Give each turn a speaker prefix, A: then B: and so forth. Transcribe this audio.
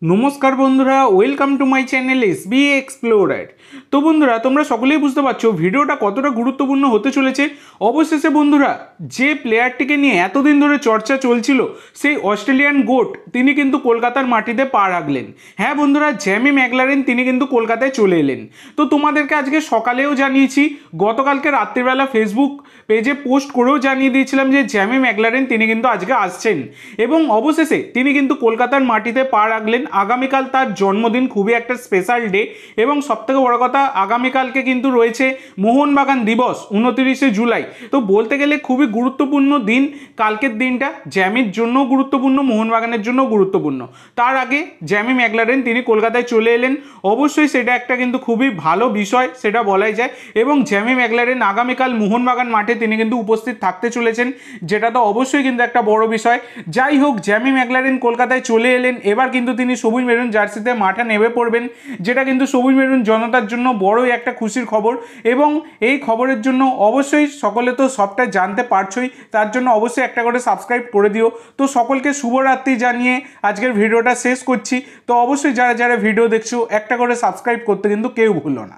A: নমস্কার বন্ধুরা, welcome to my channel SB explorer. তো বন্ধুরা, তোমরা সকলেই বুঝতে পারছো ভিডিওটা কতটা গুরুত্বপূর্ণ হতে চলেছে। অবশেষে বন্ধুরা, যে প্লেয়ারটিকে নিয়ে এতদিন ধরে চর্চা চলছিল, সেই অস্ট্রেলিয়ান গোট তিনি কিন্তু কলকাতার মাটিতে পা রাখলেন। হ্যাঁ বন্ধুরা, জ্যামি ম্যাকলারেন তিনি কিন্তু কলকাতায় চলে এলেন। তো তোমাদেরকে আজকে সকালেও জানিয়েছি, গতকালকে রাত্রিবেলা ফেসবুক পেজে পোস্ট করেও জানিয়ে দিয়েছিলাম যে জ্যামি ম্যাকলারেন তিনি কিন্তু আজকে আসছেন এবং অবশেষে তিনি কিন্তু কলকাতার মাটিতে পা রাখলেন। আগামীকাল তার জন্মদিন, খুবই একটা স্পেশাল ডে এবং সবথেকে বড় কথা, আগামীকালকে কিন্তু রয়েছে মোহনবাগান দিবস 29শে জুলাই। তো বলতে গেলে খুবই গুরুত্বপূর্ণ দিন কালকের দিনটা, জ্যামির জন্য গুরুত্বপূর্ণ, মোহনবাগানের জন্য গুরুত্বপূর্ণ। তার আগে জ্যামি ম্যাকলারেন তিনি কলকাতায় চলে এলেন, অবশ্যই সেটা একটা কিন্তু খুবই ভালো বিষয়, সেটা বলাই যায়। এবং জ্যামি ম্যাকলারেন আগামীকাল মোহনবাগান মাঠে তিনি কিন্তু উপস্থিত থাকতে চলেছেন, যেটা তো অবশ্যই কিন্তু একটা বড় বিষয়। যাই হোক, জ্যামি ম্যাকলারেন কলকাতায় চলে এলেন, এবার কিন্তু তিনি সবুজ মেরুন জার্সিতে মাঠে নেমে পড়বেন, যেটা কিন্তু সবুজ মেরুন জনতার জন্য বড়ই একটা খুশির খবর। এবং এই খবরের জন্য অবশ্যই সকলে তো সবটা জানতে পারছোই, তার জন্য অবশ্যই একটা করে সাবস্ক্রাইব করে দিও। তো সকলকে শুভরাত্রি জানিয়ে আজকের ভিডিওটা শেষ করছি। তো অবশ্যই যারা যারা ভিডিও দেখছো একটা করে সাবস্ক্রাইব করতে কিন্তু কেউ ভুলো না।